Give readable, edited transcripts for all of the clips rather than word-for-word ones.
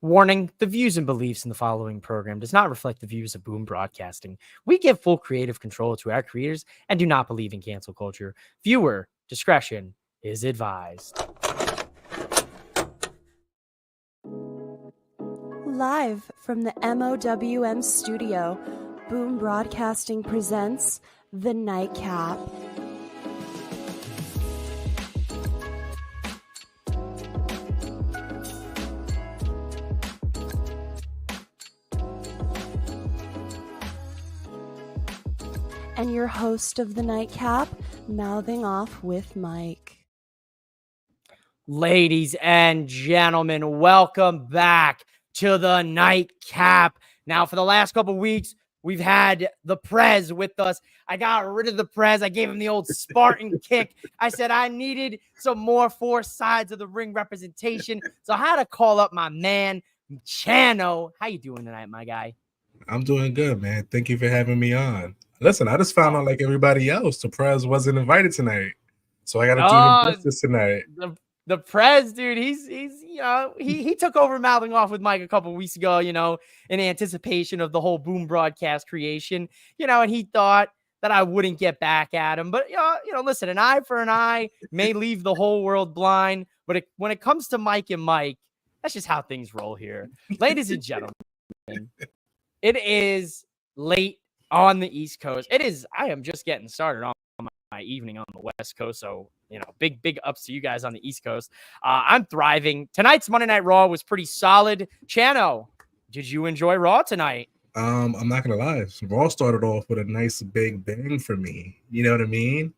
Warning, the views and beliefs in the following program does not reflect the views of Boom Broadcasting. We give full creative control to our creators and do not believe in cancel culture. Viewer discretion is advised. Live from the MOWM studio, Boom Broadcasting presents The Nightcap. And your host of The Nightcap, mouthing off with Mike. Ladies and gentlemen, welcome back to The Nightcap. Now, for the last couple weeks, we've had the Prez with us. I got rid of the Prez. I gave him the old Spartan kick. I said I needed some more four sides of the ring representation. So I had to call up my man, Chano. How you doing tonight, my guy? I'm doing good, man. Thank you for having me on. Listen, I just found out, like everybody else, the Prez wasn't invited tonight. So I got to do him justice tonight. The Prez, dude, he's he took over mouthing off with Mike a couple weeks ago, in anticipation of the whole Boom Broadcast creation, and he thought that I wouldn't get back at him. But, listen, an eye for an eye may leave the whole world blind. But when it comes to Mike and Mike, that's just how things roll here. Ladies and gentlemen, it is late on the East Coast. I am just getting started on my evening on the West Coast. So, big ups to you guys on the East Coast. I'm thriving. Tonight's Monday Night Raw was pretty solid. Chano, did you enjoy Raw tonight? I'm not gonna lie. Raw started off with a nice big bang for me. You know what I mean?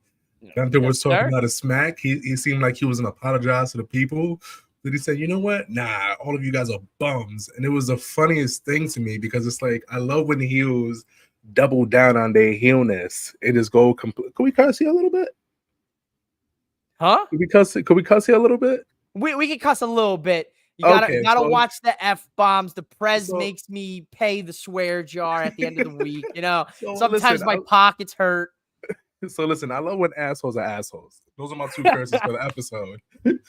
Gunther was talking about a smack. He seemed like he was gonna apologize to the people. But he said, you know what? Nah, all of you guys are bums. And it was the funniest thing to me because it's like, I love when the heels double down on their heelness. It just go complete. Can we cuss here a little bit? Huh? Could we cuss here a little bit? We can cuss a little bit. You gotta watch the F-bombs. The Prez makes me pay the swear jar at the end of the week. Sometimes my pockets hurt. So listen, I love when assholes are assholes. Those are my two curses for the episode.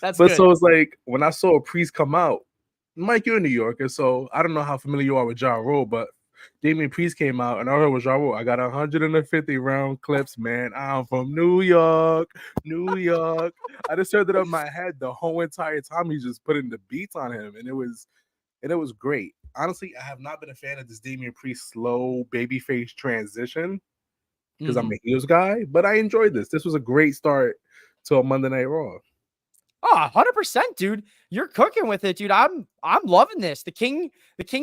That's good. So it's like when I saw a priest come out, Mike, you're a New Yorker, so I don't know how familiar you are with Ja Rule, but Damian Priest came out and I heard with Ja Rule, I got 150 round clips, man. I'm from New York. I just heard it up in my head the whole entire time. He's just putting the beats on him, and it was great. Honestly, I have not been a fan of this Damian Priest slow babyface transition because I'm a heels guy, but I enjoyed this. This was a great start to a Monday Night Raw. Oh, 100%, dude. You're cooking with it, dude. I'm loving this. The King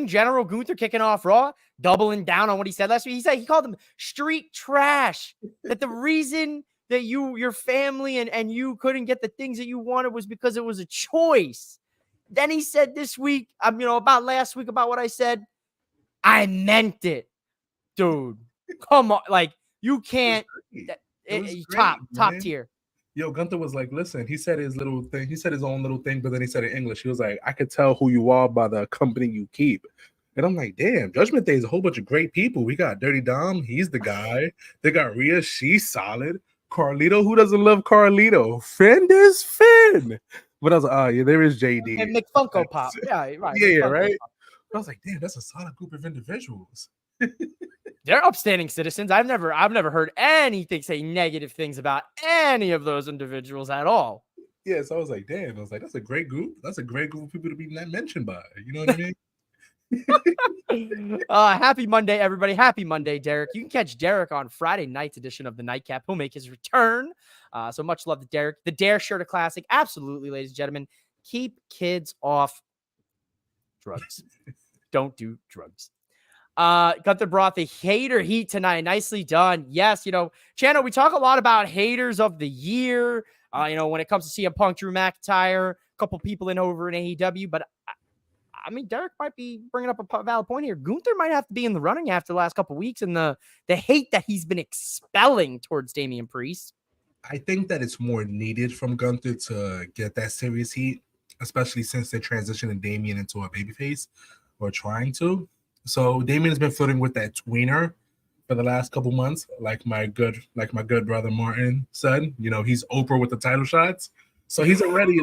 General Gunther kicking off Raw, doubling down on what he said last week. He called them street trash. That the reason that your family and you couldn't get the things that you wanted was because it was a choice. Then he said this week, about last week, about what I said. I meant it, dude. Come on, like you can't. Top tier. Yo, Gunther was like, listen, he said his little thing. He said his own little thing, but then he said it in English. He was like, I could tell who you are by the company you keep. And I'm like, damn, Judgment Day is a whole bunch of great people. We got Dirty Dom. He's the guy. They got Rhea. She's solid. Carlito. Who doesn't love Carlito? Finn is Finn. But I was like, oh, yeah, there is JD. And McFunko Pop. Yeah, right. Yeah, right. But I was like, damn, that's a solid group of individuals. They're upstanding citizens. I've never heard anything say negative things about any of those individuals at all. Yeah, so I was like, damn. I was like, that's a great group. That's a great group of people to be mentioned by. You know what I mean? Happy Monday, everybody. Happy Monday, Derek. You can catch Derek on Friday night's edition of the Nightcap. He'll make his return. So much love to Derek. The Dare shirt, a classic. Absolutely, ladies and gentlemen. Keep kids off drugs. Don't do drugs. Gunther brought the hater heat tonight. Nicely done. Yes, Chano, we talk a lot about haters of the year. When it comes to CM Punk, Drew McIntyre, a couple people over in AEW, but I mean, Derek might be bringing up a valid point here. Gunther might have to be in the running after the last couple weeks and the hate that he's been expelling towards Damian Priest. I think that it's more needed from Gunther to get that serious heat, especially since they're transitioning Damian into a babyface or trying to. So Damian has been flirting with that tweener for the last couple months, like my good brother Martin said. He's Oprah with the title shots. So he's already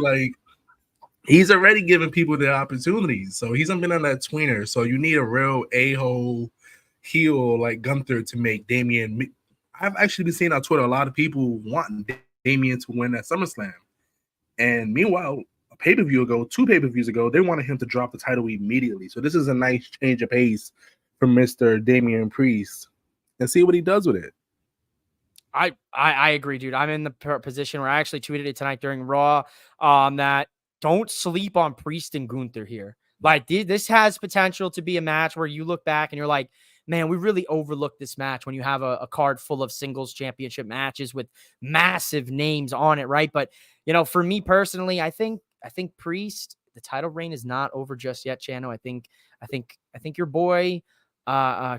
he's already giving people the opportunities. So he's been on that tweener. So you need a real a-hole heel like Gunther to make Damian. I've actually been seeing on Twitter a lot of people wanting Damian to win at SummerSlam. And meanwhile, a pay-per-view ago, 2 pay-per-views ago, they wanted him to drop the title immediately. So this is a nice change of pace for Mr. Damian Priest. And see what he does with it. I agree, dude. I'm in the position where I actually tweeted it tonight during Raw that don't sleep on Priest and Gunther here. Like, this has potential to be a match where you look back and you're like, man, we really overlooked this match when you have a card full of singles championship matches with massive names on it, right? But, you know, for me personally, I think Priest, the title reign is not over just yet, Chano. I think your boy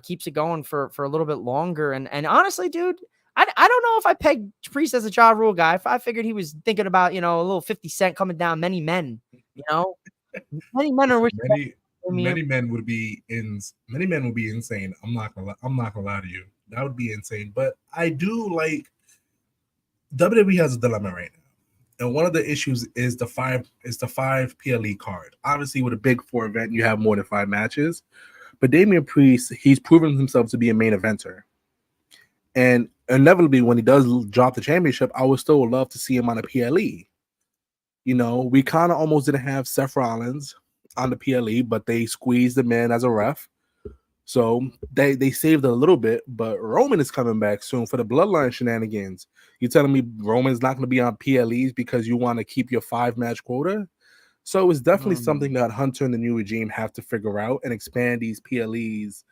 keeps it going for a little bit longer. And honestly, dude, I don't know if I pegged Priest as a Ja Rule guy. I figured he was thinking about, you know, a little 50 Cent coming down, many men, you know, many men are many men would be insane. I'm not gonna lie to you. That would be insane. But I do like WWE has a dilemma right now. And one of the issues is the five PLE card. Obviously, with a big 4 event, you have more than 5 matches. But Damian Priest, he's proven himself to be a main eventer. And inevitably, when he does drop the championship, I would still love to see him on a PLE. You know, we kind of almost didn't have Seth Rollins on the PLE, but they squeezed him in as a ref. So they saved a little bit, but Roman is coming back soon for the Bloodline shenanigans. You telling me Roman's not going to be on PLEs because you want to keep your 5-match quota? So it's definitely something that Hunter and the new regime have to figure out and expand these PLEs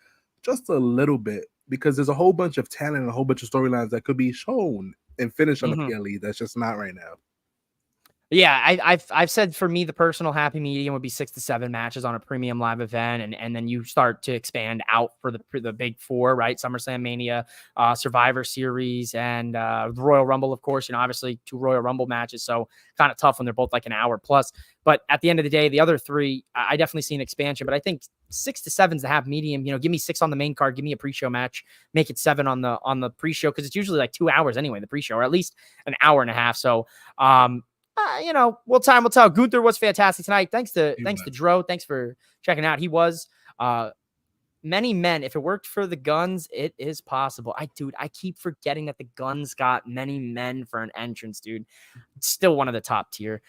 just a little bit, because there's a whole bunch of talent and a whole bunch of storylines that could be shown and finished on the PLE. That's just not right now. Yeah, I've said for me the personal happy medium would be 6 to 7 matches on a premium live event, and then you start to expand out for the big 4, right? SummerSlam, Mania, Survivor Series, and the Royal Rumble, of course. You know, obviously 2 Royal Rumble matches, so kind of tough when they're both like an hour plus. But at the end of the day, the other 3, I definitely see an expansion. But I think 6 to 7 is the half medium. You know, give me 6 on the main card, give me a pre-show match, make it 7 on the pre-show, because it's usually like 2 hours anyway, the pre-show, or at least an hour and a half. So, you know, time will tell. Gunther was fantastic tonight. Thanks to Dro. Thanks for checking out. He was many men. If it worked for the Guns, it is possible. I keep forgetting that the Guns got many men for an entrance, dude. It's still one of the top tier.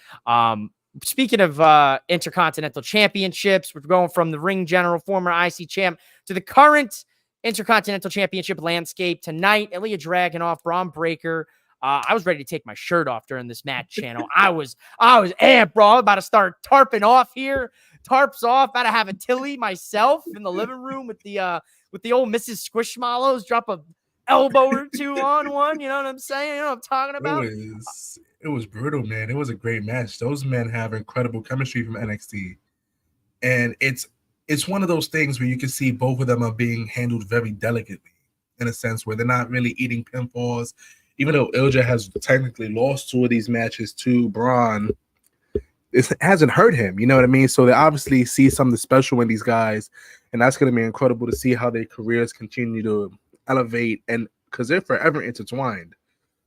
Speaking of Intercontinental Championships, we're going from the ring general, former IC champ, to the current Intercontinental Championship landscape tonight. Ilya Dragunov, Braun Breaker. I was ready to take my shirt off during this match, Channel. I was amped, bro. I'm about to start tarping off here. Tarps off. About to have a Tilly myself in the living room with the old Mrs. Squishmallows. Drop a elbow or 2 on one. You know what I'm saying? You know what I'm talking about? It was brutal, man. It was a great match. Those men have incredible chemistry from NXT, and it's one of those things where you can see both of them are being handled very delicately, in a sense where they're not really eating pinfalls. Even though Ilja has technically lost 2 of these matches to Braun, it hasn't hurt him. You know what I mean? So they obviously see something special in these guys, and that's going to be incredible to see how their careers continue to elevate, and because they're forever intertwined.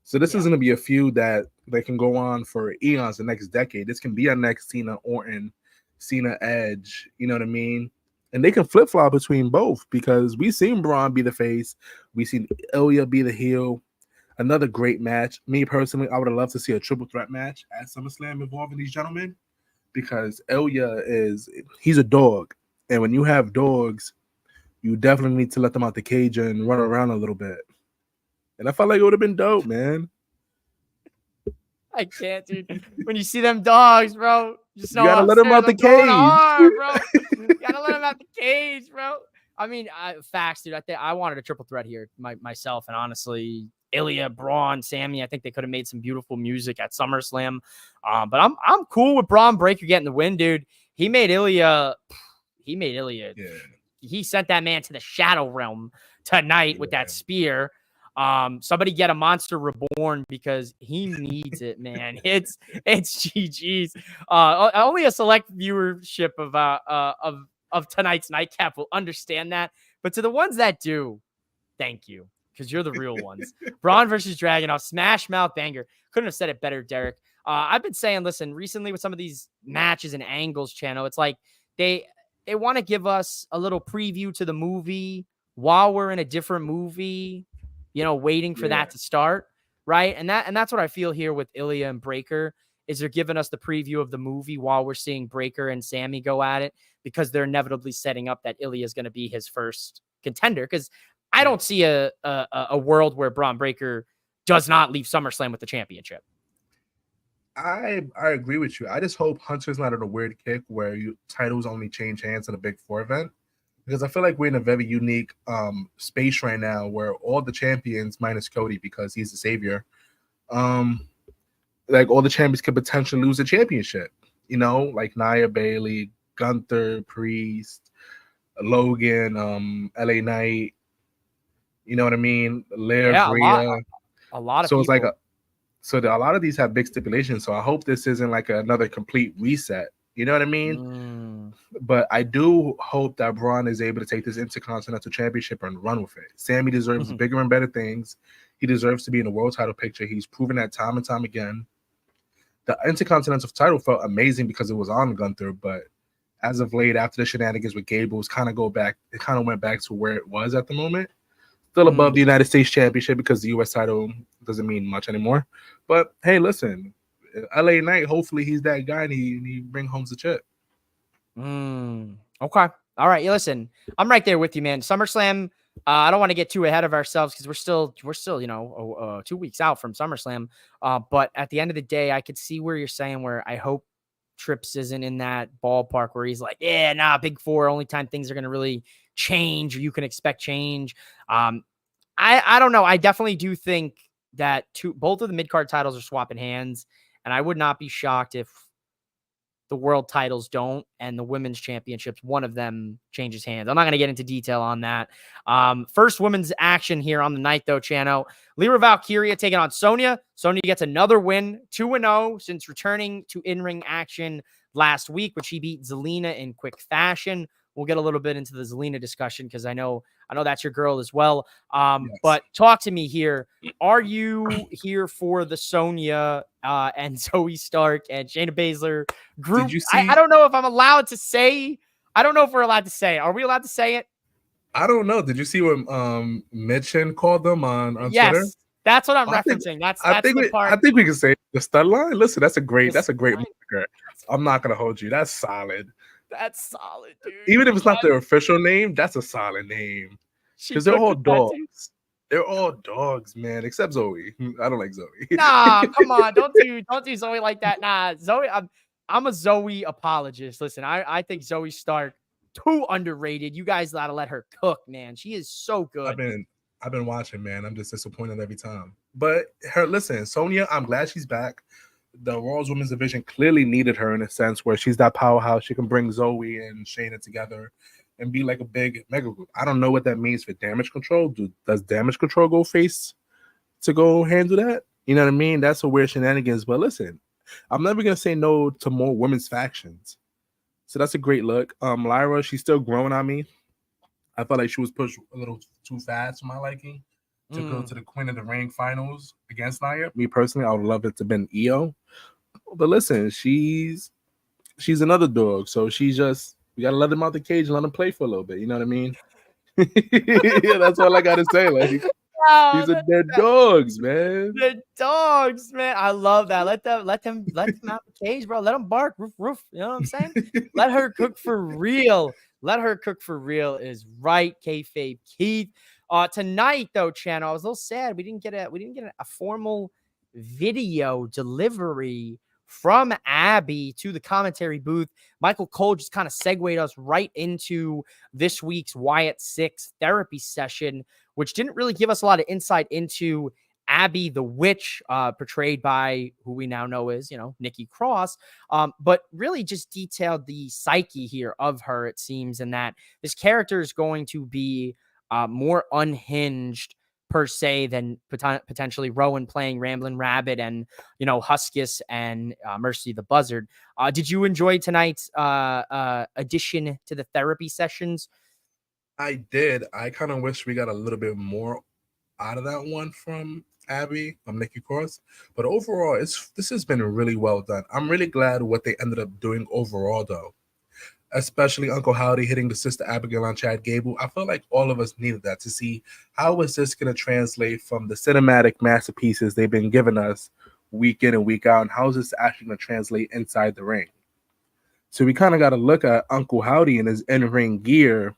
So this is going to be a feud that they can go on for eons the next decade. This can be our next Cena Orton, Cena Edge. You know what I mean? And they can flip-flop between both, because we've seen Braun be the face. We've seen Ilya be the heel. Another great match. Me personally, I would have loved to see a triple threat match at SummerSlam involving these gentlemen, because Ilya he's a dog. And when you have dogs, you definitely need to let them out the cage and run around a little bit. And I felt like it would have been dope, man. I can't, dude. When you see them dogs, bro, just know you gotta let them out the cage. Hard, bro. You gotta let them out the cage, bro. I mean, facts, dude. I wanted a triple threat here myself, and honestly, Ilya, Braun, Sammy, I think they could have made some beautiful music at SummerSlam. But I'm cool with Braun Breaker getting the win, dude. He made Ilya. Yeah. He sent that man to the shadow realm tonight with that spear. Somebody get a Monster Reborn, because he needs it, man. It's GG's. Only a select viewership of tonight's Nightcap will understand that. But to the ones that do, thank you, because you're the real ones. Braun versus Dragunov, smash mouth banger. Couldn't have said it better, Derek. I've been saying, listen, recently with some of these matches and angles channel, it's like they want to give us a little preview to the movie while we're in a different movie, waiting for that to start, right? And that's what I feel here with Ilya and Breaker, is they're giving us the preview of the movie while we're seeing Breaker and Sammy go at it, because they're inevitably setting up that Ilya is going to be his first contender. Because I don't see a world where Braun Breaker does not leave SummerSlam with the championship. I agree with you. I just hope Hunter's not in a weird kick where titles only change hands in a Big Four event, because I feel like we're in a very unique space right now where all the champions minus Cody, because he's the savior, like all the champions could potentially lose the championship. Like Nia, Bailey, Gunther, Priest, Logan, LA Knight. You know what I mean? Bria. A lot of so people. It's like a lot of these have big stipulations. So I hope this isn't like another complete reset. You know what I mean? But I do hope that Braun is able to take this Intercontinental Championship and run with it. Sammy deserves bigger and better things. He deserves to be in the world title picture. He's proven that time and time again. The Intercontinental title felt amazing because it was on Gunther, but as of late, after the shenanigans with Gable, it kind of went back to where it was at the moment. Still above the United States Championship, because the U.S. title doesn't mean much anymore. But hey, listen, LA Knight, hopefully he's that guy and he bring home the chip. Okay. All right. You listen, I'm right there with you, man. SummerSlam. I don't want to get too ahead of ourselves because we're still 2 weeks out from SummerSlam. But at the end of the day, I could see where you're saying, where I hope Trips isn't in that ballpark where he's like, Big Four, only time things are going to really change, or you can expect change. I don't know. I definitely do think that both of the mid-card titles are swapping hands, and I would not be shocked if the world titles don't, and the women's championships, one of them changes hands. I'm not going to get into detail on that. First women's action here on the Night, though, channel. Lyra Valkyria taking on Sonya. Sonya gets another win, 2-0 since returning to in-ring action last week, when she beat Zelina in quick fashion. We'll get a little bit into the Zelina discussion because I know that's your girl as well. Yes. But talk to me here. Are you here for the Sonya and Zoe Stark and Shayna Baszler group? Did you see? I don't know if I'm allowed to say. I don't know if we're allowed to say it. Are we allowed to say it? I don't know. Did you see what Mitchin called them on yes, Twitter? That's what I'm referencing. That's the part. I think we can say the stud line. Listen, that's a great moniker. I'm not gonna hold you. That's solid. That's solid, dude. Even if it's not their official name, that's a solid name. Because they're all dogs. They're all dogs, man, except Zoe. I don't like Zoe. Nah, come on. Don't do Zoe like that. Nah, Zoe, I'm a Zoe apologist. Listen, I think Zoe Stark too underrated. You guys gotta let her cook, man. She is so good. I've been watching, man. I'm just disappointed every time. But listen, Sonya, I'm glad she's back. The Raw's Women's Division clearly needed her in a sense where she's that powerhouse. She can bring Zoe and Shayna together and be like a big mega group. I don't know what that means for Damage Control. Does Damage Control go face to go handle that? You know what I mean? That's a weird shenanigans. But listen, I'm never going to say no to more women's factions. So that's a great look. Lyra, she's still growing on me. I felt like she was pushed a little too fast for my liking to go to the Queen of the Ring finals against Nia. Me personally, I would love it to have been Io. But listen, she's another dog. So we got to let them out the cage and let them play for a little bit. You know what I mean? Yeah, that's all I got to say. Like, they're dogs, man. They're dogs, man. I love that. Let them out the cage, bro. Let them bark, roof, roof. You know what I'm saying? Let her cook for real. Let her cook for real is right, kayfabe Keith. Tonight, though, channel, I was a little sad. We didn't get a formal video delivery from Abby to the commentary booth. Michael Cole just kind of segued us right into this week's Wyatt 6 therapy session, which didn't really give us a lot of insight into Abby the Witch, portrayed by who we now know is, Nikki Cross, but really just detailed the psyche here of her, it seems, and that this character is going to be more unhinged per se than potentially Rowan playing Ramblin' Rabbit and, Huskus and Mercy the Buzzard. Did you enjoy tonight's addition to the therapy sessions? I did. I kind of wish we got a little bit more out of that one from Abby, Nikki Cross. But overall, this has been really well done. I'm really glad what they ended up doing overall, though. Especially Uncle Howdy hitting the Sister Abigail on Chad Gable. I felt like all of us needed that to see how is this going to translate from the cinematic masterpieces they've been giving us week in and week out, and how is this actually going to translate inside the ring. So we kind of got to look at Uncle Howdy in his in-ring gear.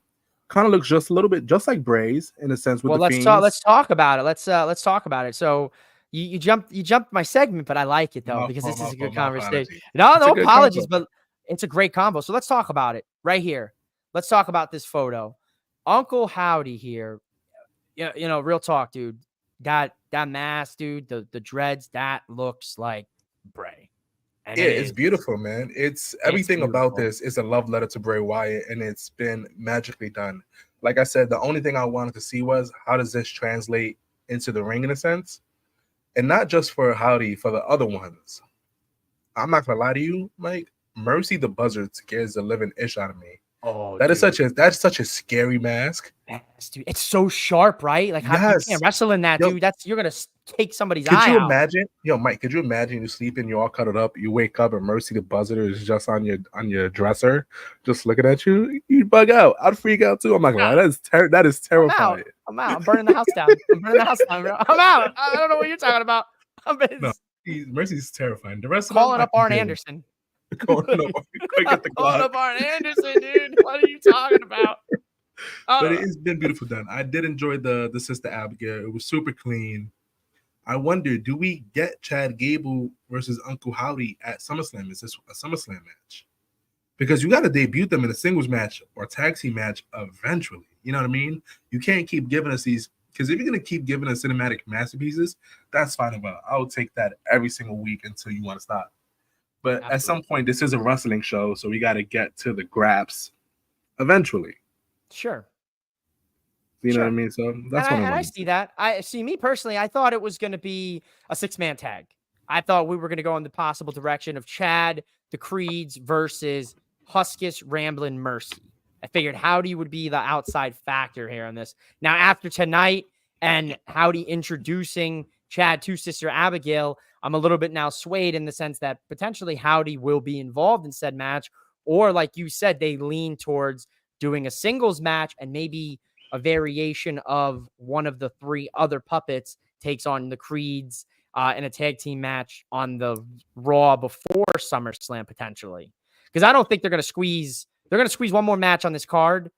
Kind of looks just a little bit just like Bray's in a sense with Well, the let's Fiends. talk. Let's talk about it. Let's talk about it. So you jumped my segment, but I like it though because this is a good conversation. No, no apologies, but it's a great combo. So let's talk about it right here. Let's talk about this photo. Uncle Howdy here. You know, real talk, dude. That mask, dude. The dreads. That looks like Bray. And it's beautiful, man. It's everything about this is a love letter to Bray Wyatt, and it's been magically done. Like I said, the only thing I wanted to see was how does this translate into the ring in a sense, and not just for Howdy, for the other ones. I'm not gonna lie to you, Mike. Mercy the Buzzard scares the living ish out of me. Oh, that's such a scary mask. Yes, dude. It's so sharp, right? Like how you can't wrestle in that, dude. You're gonna take somebody's eye out. Could you imagine, Mike? Could you imagine you sleeping, you're all cuddled up, you wake up, and Mercy the Buzzard is just on your dresser, just looking at you? You'd bug out. I'd freak out too. I'm not gonna lie. That is terrifying. I'm out. I'm burning the house down. Bro. I'm out. I don't know what you're talking about. No, Mercy's terrifying. The rest calling up Arn Anderson. Calling up Arn Anderson, dude. What are you talking about? But it's been beautiful done. I did enjoy the Sister Abigail. It was super clean. I wonder, do we get Chad Gable versus Uncle Howdy at SummerSlam? Is this a SummerSlam match? Because you got to debut them in a singles match or tag team match eventually. You know what I mean? You can't keep giving us these, because if you're going to keep giving us cinematic masterpieces, that's fine. But I'll take that every single week until you want to stop. But Absolutely. At some point, this is a wrestling show, so we got to get to the graps eventually. Sure. You know what I mean? So that's what I see that. I see. Me personally, I thought it was going to be a 6-man tag. I thought we were going to go in the possible direction of Chad, the Creeds versus Huskus, Ramblin', Mercy. I figured Howdy would be the outside factor here on this. Now, after tonight and Howdy introducing Chad to Sister Abigail, I'm a little bit now swayed in the sense that potentially Howdy will be involved in said match. Or like you said, they lean towards doing a singles match and maybe a variation of one of the 3 other puppets takes on the Creeds in a tag team match on the Raw before SummerSlam potentially. Because I don't think they're going to squeeze one more match on this card.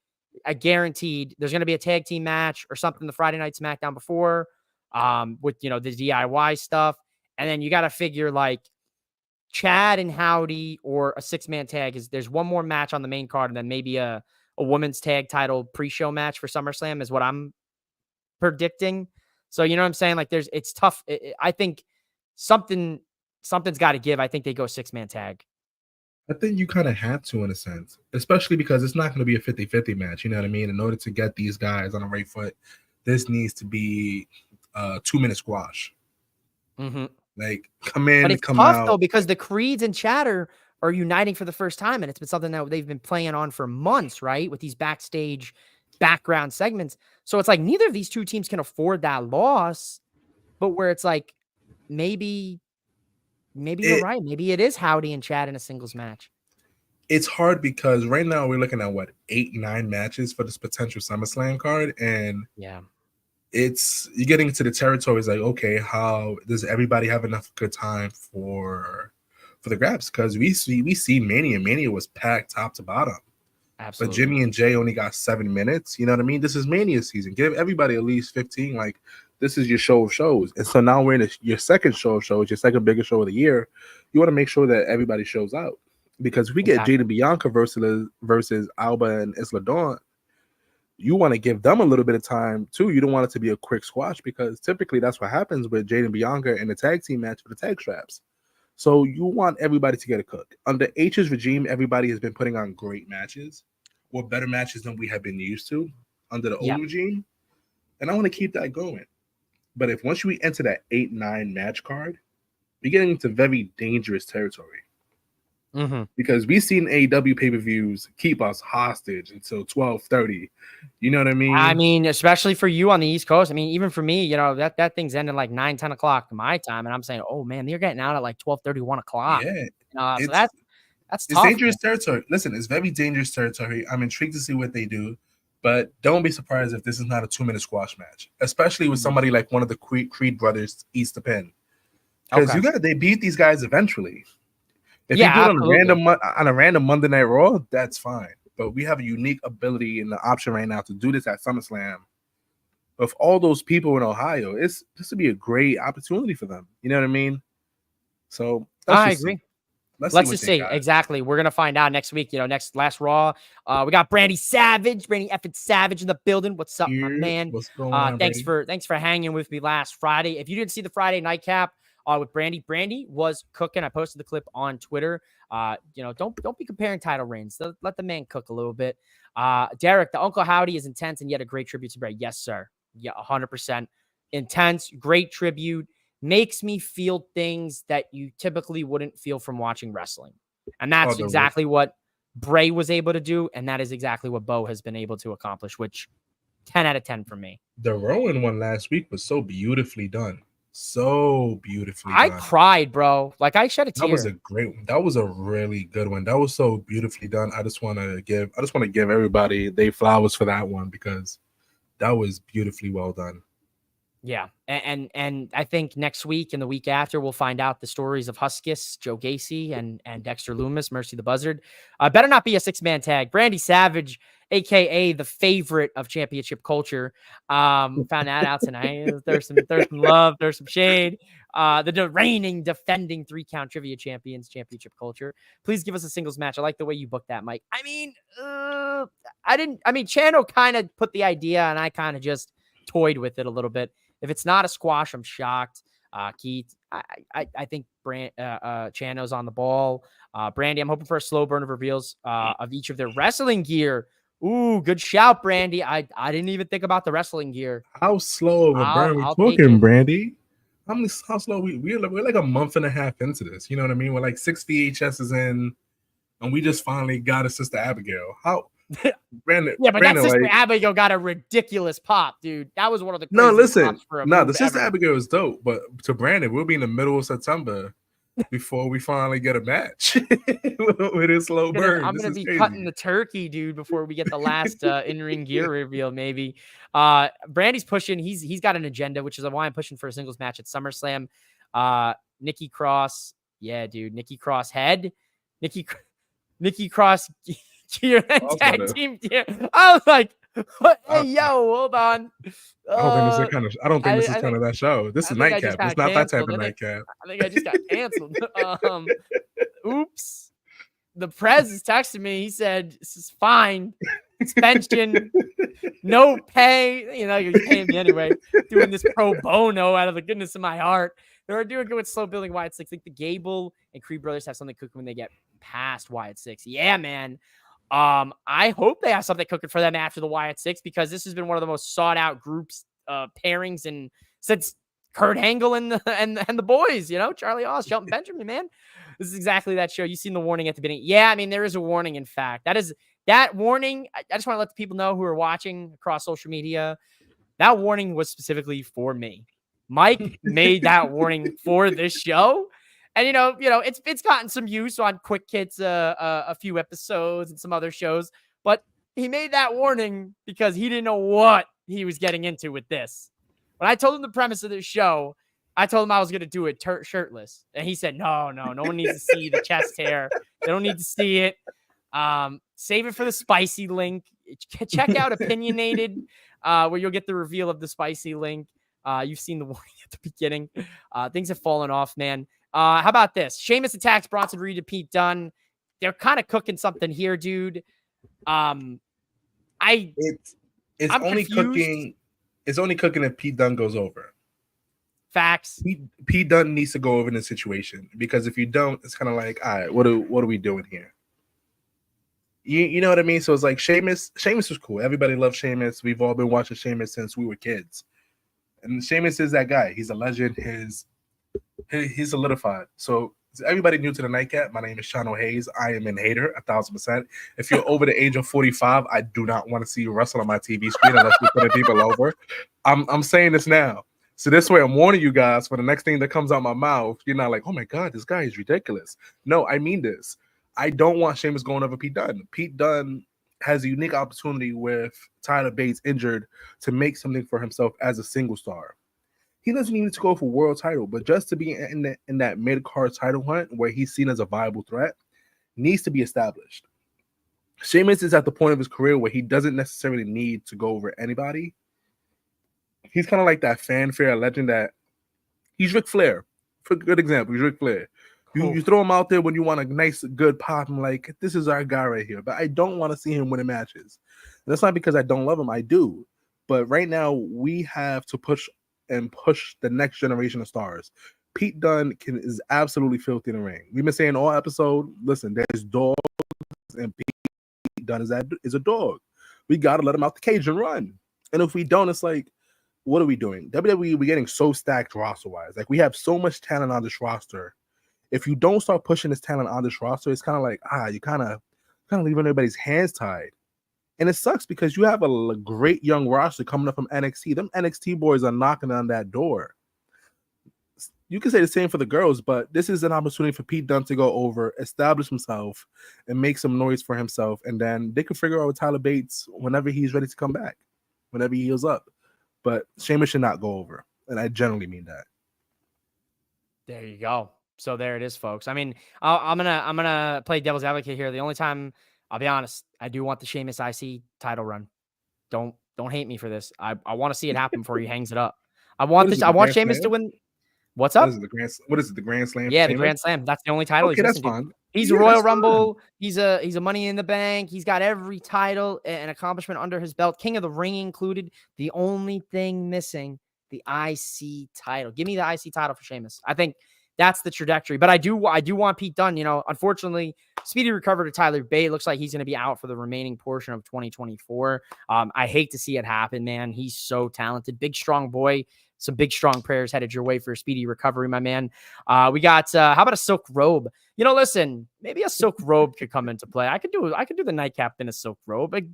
I guaranteed there's going to be a tag team match or something the Friday Night SmackDown before with, the DIY stuff. And then you got to figure like Chad and Howdy or a 6-man tag there's one more match on the main card and then maybe a women's tag title pre-show match for SummerSlam is what I'm predicting. So, you know what I'm saying? Like it's tough. I think something's got to give. I think they go 6-man tag. I think you kind of have to in a sense, especially because it's not going to be a 50-50 match. You know what I mean? In order to get these guys on the right foot, this needs to be a 2-minute squash. Mm-hmm. Like come in, but it's come tough out. Though because the Creeds and Chatter are uniting for the first time, and it's been something that they've been playing on for months, right? With these backstage background segments. So it's like neither of these 2 teams can afford that loss, but where it's like maybe you're right. Maybe it is Howdy and Chad in a singles match. It's hard because right now we're looking at 8-9 matches for this potential SummerSlam card, and yeah. You're getting into the territories like, okay, how does everybody have enough good time for the grabs? Because we see Mania was packed top to bottom. Absolutely. But Jimmy and Jay only got 7 minutes. You know what I mean? This is Mania season. Give everybody at least 15. Like this is your show of shows. And so now we're in your second show of shows, your second biggest show of the year. You want to make sure that everybody shows out. Because if we get Jade and Bianca versus Alba and Isla Dawn, you want to give them a little bit of time too. You don't want it to be a quick squash because typically that's what happens with Jade and Bianca in the tag team match for the tag straps. So you want everybody to get a cook. Under H's regime, everybody has been putting on great matches or better matches than we have been used to under the old regime. And I want to keep that going. But if once we enter that 8-9 match card, we're getting into very dangerous territory. because we've seen AEW pay-per-views keep us hostage until 12:30. You know what I mean? I mean, especially for you on the East Coast. I mean, even for me, that thing's ending like 9, 10 o'clock my time. And I'm saying, oh man, they're getting out at like 12:30, 1 o'clock. Yeah, So that's it's tough. dangerous territory. Listen, it's very dangerous territory. I'm intrigued to see what they do, but don't be surprised if this is not a 2-minute squash match, especially with somebody like one of the Creed brothers, East the Pin, because they beat these guys eventually. If you do it on a random Monday Night Raw, that's fine. But we have a unique ability and the option right now to do this at SummerSlam. With all those people in Ohio, this would be a great opportunity for them. You know what I mean? So I agree. Let's just see. Got. Exactly. We're gonna find out next week. Last Raw. We got Brandy effing Savage in the building. What's up, my man? What's going on, thanks for hanging with me last Friday. If you didn't see the Friday Nightcap with Brandy was cooking. I posted the clip on Twitter. Don't be comparing title reigns. Let the man cook a little bit. Derek, the Uncle Howdy is intense and yet a great tribute to Bray. Yes, sir. Yeah, 100% intense. Great tribute. Makes me feel things that you typically wouldn't feel from watching wrestling. And that's exactly what Bray was able to do. And that is exactly what Bo has been able to accomplish, which 10 out of 10 for me. The Rowan one last week was so beautifully done. I cried, bro. Like I shed a tear. That was a really good one. That was so beautifully done. I just want to give everybody their flowers for that one because that was beautifully well done. Yeah. And I think next week and the week after, we'll find out the stories of Huskus, Joe Gacy, and Dexter Loomis, Mercy the Buzzard. Better not be a 6-man tag. Brandy Savage, a.k.a. the favorite of championship culture. Found that out tonight. There's some love. There's some shade. The reigning, defending 3-count trivia champions, championship culture. Please give us a singles match. I like the way you booked that, Mike. I mean, Chano kind of put the idea, and I kind of just toyed with it a little bit. If it's not a squash, I'm shocked. Keith, I think Chano's on the ball. Brandy, I'm hoping for a slow burn of reveals of each of their wrestling gear. Ooh, good shout, Brandy. I didn't even think about the wrestling gear. How slow of a burn we talking, Brandy? How slow we're like a month and a half into this. You know what I mean? We're like 6 VHSs in, and we just finally got a Sister Abigail. How? Brandon, that Sister Abigail got a ridiculous pop, dude. That was one of the pops for the Sister Abigail is dope, but to Brandon, we'll be in the middle of September before we finally get a match with his slow burn. I'm gonna be cutting the turkey, dude, before we get the last in-ring gear reveal. Maybe Brandy's pushing. He's got an agenda, which is why I'm pushing for a singles match at SummerSlam. Nikki Cross, yeah, dude. Nikki Cross head, Nikki Cross. Tag team gear. I was like, hey, yo, hold on. I don't think this is kind of that show. This is Nightcap. It's not that type of Nightcap. I think I just got canceled. Oops. The Prez is texting me. He said, this is fine. Suspension. No pay. You're paying me anyway. Doing this pro bono out of the goodness of my heart. They're doing good with slow building Wyatt 6. I think the Gable and Creed brothers have something cooking when they get past Wyatt 6. Yeah, man. I hope they have something cooking for them after the Wyatt 6 because this has been one of the most sought out groups, pairings, and since Kurt Angle and the boys, Charlie Haas, Shelton Benjamin, man. This is exactly that show. You've seen the warning at the beginning. Yeah, I mean, there is a warning, in fact. That warning, I just want to let the people know who are watching across social media, that warning was specifically for me. Mike made that warning for this show. And, it's gotten some use on Quick Hits a few episodes and some other shows. But he made that warning because he didn't know what he was getting into with this. When I told him the premise of this show, I told him I was going to do it shirtless. And he said, no one needs to see the chest hair. They don't need to see it. Save it for the spicy link. Check out Opinionated, where you'll get the reveal of the spicy link. You've seen the warning at the beginning. Things have fallen off, man. How about this? Sheamus attacks Bronson Reed and Pete Dunne. They're kind of cooking something here, dude. It's only cooking if Pete Dunne goes over. Facts. Pete Dunne needs to go over in the situation because if you don't, it's kind of like, all right, what are we doing here? You know what I mean? So it's like Sheamus was cool. Everybody loves Sheamus. We've all been watching Sheamus since we were kids. And Sheamus is that guy. He's a legend. He's solidified. So So everybody new to the Nightcap, my name is Shano Hayes. I am an hater, 1,000%. If you're over the age of 45, I do not want to see you wrestle on my TV screen unless you're putting people over. I'm saying this now. So this way, I'm warning you guys for the next thing that comes out my mouth. You're not like, oh my God, this guy is ridiculous. No, I mean this. I don't want Sheamus going over Pete Dunne. Pete Dunne has a unique opportunity with Tyler Bates injured to make something for himself as a single star. He doesn't even need to go for world title, but just to be in that mid-card title hunt where he's seen as a viable threat needs to be established. Sheamus is at the point of his career where he doesn't necessarily need to go over anybody. He's kind of like that fanfare legend that he's Ric Flair. For a good example, he's Ric Flair. You throw him out there when you want a nice, good pop. I'm like, this is our guy right here. But I don't want to see him winning matches. And that's not because I don't love him. I do. But right now, we have to push the next generation of stars. Pete Dunne is absolutely filthy in the ring. We've been saying all episode, listen, there's dogs, and Pete Dunne is a dog. We got to let him out the cage and run. And if we don't, it's like, what are we doing? WWE, we're getting so stacked roster-wise. Like, we have so much talent on this roster. If you don't start pushing this talent on this roster, it's kind of like, you kind of leaving everybody's hands tied. And it sucks because you have a great young roster coming up from NXT. Them NXT boys are knocking on that door. You can say the same for the girls, but this is an opportunity for Pete Dunne to go over, establish himself, and make some noise for himself. And then they can figure out with Tyler Bates whenever he's ready to come back, whenever he heals up. But Sheamus should not go over. And I generally mean that. There you go. So there it is, folks. I mean, I'm gonna play devil's advocate here. The only time, I'll be honest, I do want the Sheamus IC title run. Don't hate me for this. I want to see it happen before he hangs it up. I want Sheamus to win. What's up? What is it? The Grand Slam? Yeah, the Grand Slam. That's the only title he's that's missing. fine. He's a Royal Rumble. He's a Money in the Bank. He's got every title and accomplishment under his belt. King of the Ring included. The only thing missing, the IC title. Give me the IC title for Sheamus. I think that's the trajectory. But I do want Pete Dunne. Unfortunately, speedy recovery to Tyler Bate. Looks like he's going to be out for the remaining portion of 2024. I hate to see it happen, man. He's so talented. Big, strong boy. Some big, strong prayers headed your way for a speedy recovery, my man. We got, how about a silk robe? Listen, maybe a silk robe could come into play. I could do the Nightcap in a silk robe. I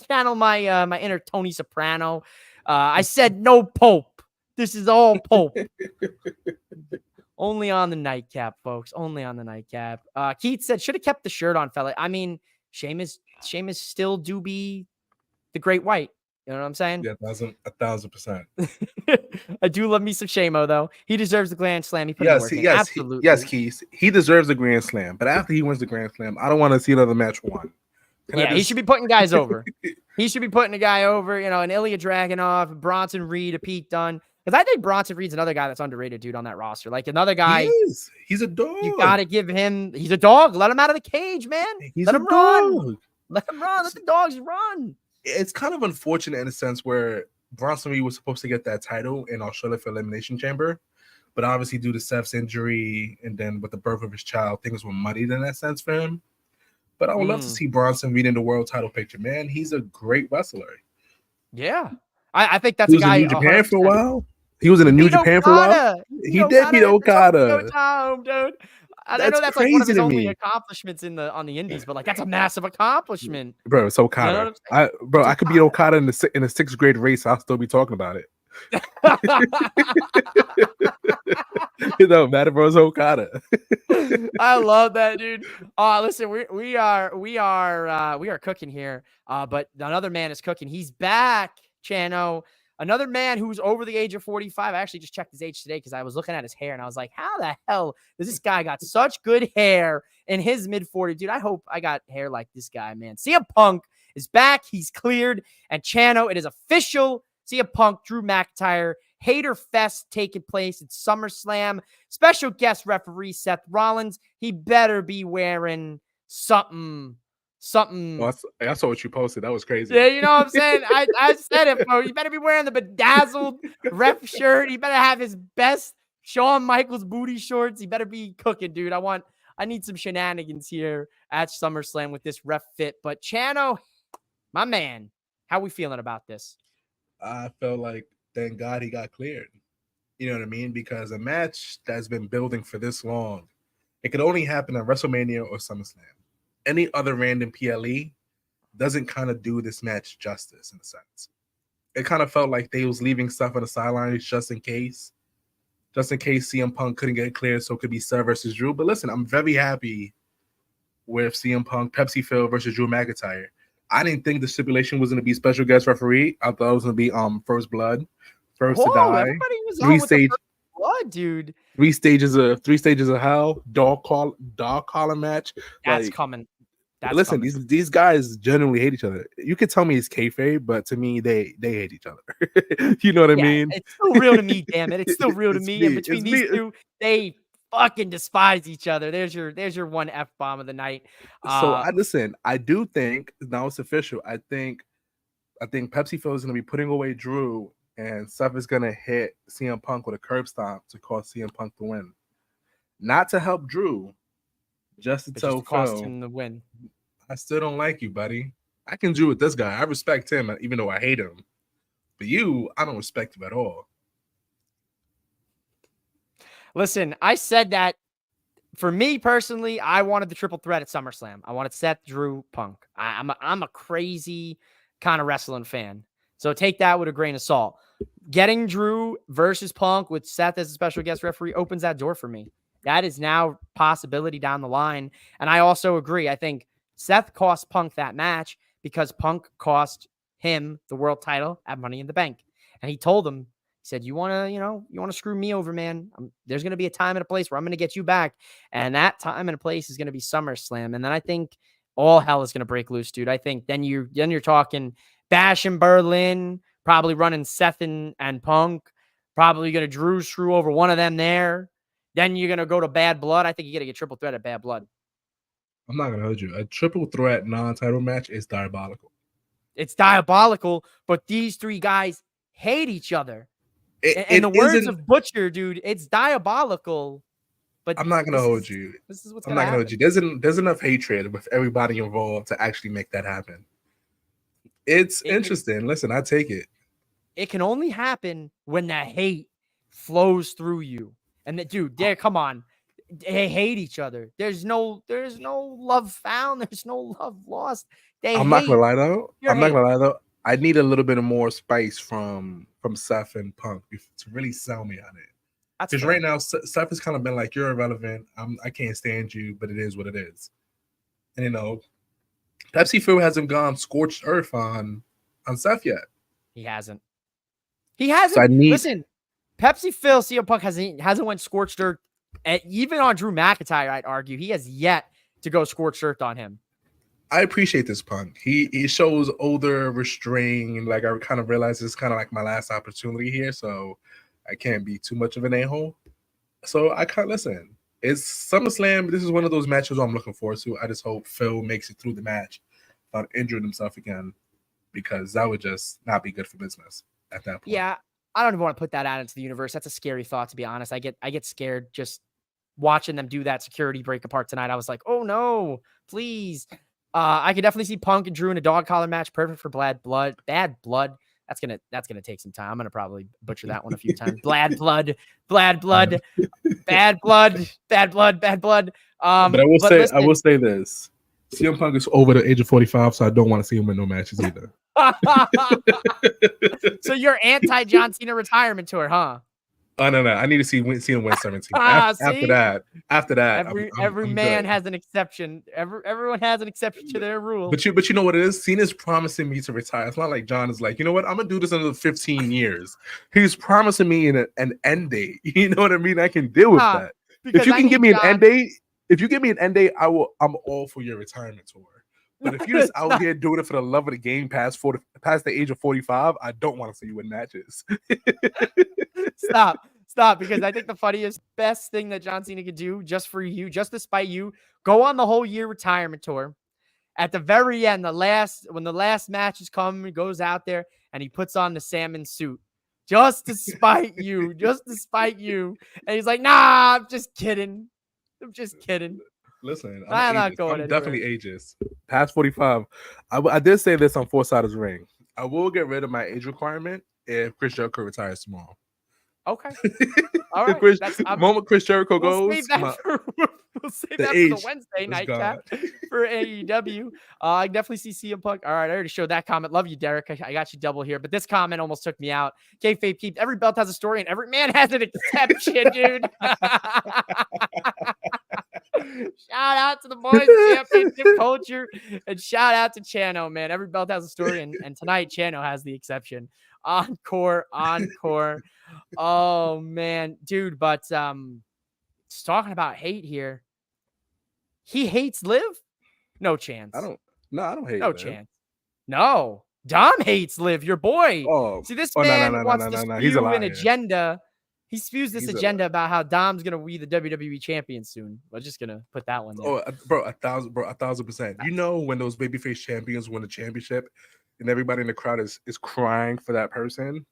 channel my my inner Tony Soprano. I said no Pope. This is all Pope. Only on the Nightcap, folks. Only on the Nightcap. Keith said, should have kept the shirt on, fella. I mean, Sheamus still do be the Great White. You know what I'm saying? Yeah, 1,000%. I do love me some Shamo, though. He deserves the Grand Slam. He put in work in. Absolutely. Yes, Keith. He deserves the Grand Slam. But after he wins the Grand Slam, I don't want to see another match won. He should be putting guys over. He should be putting a guy over, an Ilya Dragunov, Bronson Reed, a Pete Dunne. Because I think Bronson Reed's another guy that's underrated, dude, on that roster. Like another guy. He is. He's a dog. You got to give him. He's a dog. Let him out of the cage, man. Let him run. Let him run. Let the dogs run. It's kind of unfortunate in a sense where Bronson Reed was supposed to get that title in Australia for Elimination Chamber. But obviously, due to Seth's injury and then with the birth of his child, things were muddied in that sense for him. But I would love to see Bronson Reed in the world title picture, man. He's a great wrestler. Yeah. I think that's a guy. He was in New Japan for a while. He was in a New Japan for a while. He did beat Okada. Dude. I know that's like one of his only accomplishments on the Indies, but like that's a massive accomplishment, bro. It's Okada. I could beat Okada in a sixth grade race. I'll still be talking about it. It don't matter, bro. It's Okada. I love that, dude. Listen, we are cooking here. But another man is cooking. He's back, Chano. Another man who's over the age of 45. I actually just checked his age today because I was looking at his hair and I was like, how the hell does this guy got such good hair in his mid-40s? Dude, I hope I got hair like this guy, man. CM Punk is back. He's cleared. And Chano, it is official. CM Punk, Drew McIntyre, Hater Fest taking place at SummerSlam. Special guest referee Seth Rollins. He better be wearing something. Well, I saw what you posted. That was crazy. Yeah, you know what I'm saying? I said it, bro. You better be wearing the bedazzled ref shirt. He better have his best Shawn Michaels booty shorts. He better be cooking, dude. I need some shenanigans here at SummerSlam with this ref fit. But Chano, my man, how we feeling about this? I felt like, thank God he got cleared. You know what I mean? Because a match that's been building for this long, It could only happen at WrestleMania or SummerSlam. Any other random PLE doesn't kind of do this match justice in a sense. It kind of felt like they was leaving stuff on the sidelines just in case CM Punk couldn't get cleared, so it could be Seth versus Drew. But listen, I'm very happy with CM Punk, Pepsi Phil versus Drew McIntyre. I didn't think the stipulation was going to be special guest referee. I thought it was going to be first blood, first to die. Everybody was on with the first blood, dude. Three stages of hell, dog collar match. That's coming. Listen, these guys genuinely hate each other. You could tell me it's kayfabe, but to me, they hate each other. You know what I mean? It's still real to me, damn it. It's still real to me. And between these two, they fucking despise each other. There's your one F-bomb of the night. I do think now it's official. I think Pepsi Phil is going to be putting away Drew, and Seth is going to hit CM Punk with a curb stomp to cause CM Punk to win. Not to help Drew, just to tell cost Phil him the win. I still don't like you, buddy. I can do with this guy. I respect him, even though I hate him. But you, I don't respect you at all. Listen, I said that for me personally, I wanted the triple threat at SummerSlam. I wanted Seth, Drew, Punk. I'm a crazy kind of wrestling fan. So take that with a grain of salt. Getting Drew versus Punk with Seth as a special guest referee opens that door for me. That is now possibility down the line. And I also agree. I think Seth cost Punk that match because Punk cost him the world title at Money in the Bank. And he told him, he said, you want to screw me over, man. There's going to be a time and a place where I'm going to get you back. And that time and a place is going to be SummerSlam. And then I think all hell is going to break loose, dude. I think then you're talking Bash in Berlin, probably running Seth and Punk, probably going to Drew screw over one of them there. Then you're going to go to Bad Blood. I think you got to get triple threat at Bad Blood. I'm not going to hold you. A triple threat non-title match is diabolical. It's diabolical, but these three guys hate each other. In the words of Butcher, dude, it's diabolical. But I'm not going to hold you. This is what's I'm not going to hold you. There's enough hatred with everybody involved to actually make that happen. It's interesting. Listen, I take it. It can only happen when that hate flows through you. And come on. They hate each other. There's no love found. There's no love lost. I'm not gonna lie though. I need a little bit of more spice from Seth and Punk to really sell me on it. Because right now, Seth has kind of been like, you're irrelevant. I can't stand you, but it is what it is. And Pepsi Phil hasn't gone scorched earth on Seth yet. He hasn't. Listen, Pepsi Phil, CM Punk hasn't went scorched earth. Even on Drew McIntyre, I'd argue he has yet to go scorched earth on him. I appreciate this Punk. He shows older restraint. Like I kind of realize it's kind of like my last opportunity here, so I can't be too much of an a-hole. So I can't listen. It's SummerSlam. This is one of those matches I'm looking forward to. I just hope Phil makes it through the match without injuring himself again, because that would just not be good for business at that point. Yeah, I don't even want to put that out into the universe. That's a scary thought, to be honest. I get scared just watching them do that security break apart tonight. I was like, oh no, please. I could definitely see Punk and Drew in a dog collar match, perfect for Bad Blood. That's gonna take some time. I'm gonna probably butcher that one a few times. Bad blood. But I will say this: CM Punk is over the age of 45, so I don't want to see him in no matches either. So you're anti John Cena retirement tour, huh? Oh no! I need to see him win 17. After that, every man has an exception. Everyone has an exception to their rule. But you know what it is? Cena's promising me to retire. It's not like John is like, you know what? I'm gonna do this another 15 years. He's promising me an end date. You know what I mean? I can deal with that. If you can give me an end date, I'm all for your retirement tour. But if you're just out here doing it for the love of the game past the age of 45, I don't want to see you in matches. Stop, because I think the best thing that John Cena could do just for you, just to spite you, go on the whole year retirement tour. At the very end, when the last match is coming, he goes out there and he puts on the salmon suit just to spite you, And he's like, nah, I'm just kidding. Listen, I'm definitely ageist. Past 45. I did say this on Four Siders Ring. I will get rid of my age requirement if Chris Jericho retires tomorrow. Okay. All right. Chris, That's the moment Chris Jericho we'll goes, save that for we'll save the that for age the Wednesday is nightcap gone. for AEW. I definitely see CM Punk. All right, I already showed that comment. Love you, Derek. I got you double here, but this comment almost took me out. Kayfabe keep every belt has a story and every man has an exception, dude. Shout out to the boys, championship culture, and shout out to Chano, man. Every belt has a story, and tonight Chano has the exception. Encore. Oh man, dude, but just talking about hate here. He hates Liv? No chance. I don't hate No Liv. chance. No. Dom hates Liv, your boy. Oh, See, this no, man wants to He's a spew an liar. agenda. He spews this He's a agenda liar. about how Dom's gonna be the WWE champion soon. We're just gonna put that one there. Oh, bro, 1,000%. You know when those babyface champions win a championship, and everybody in the crowd is crying for that person,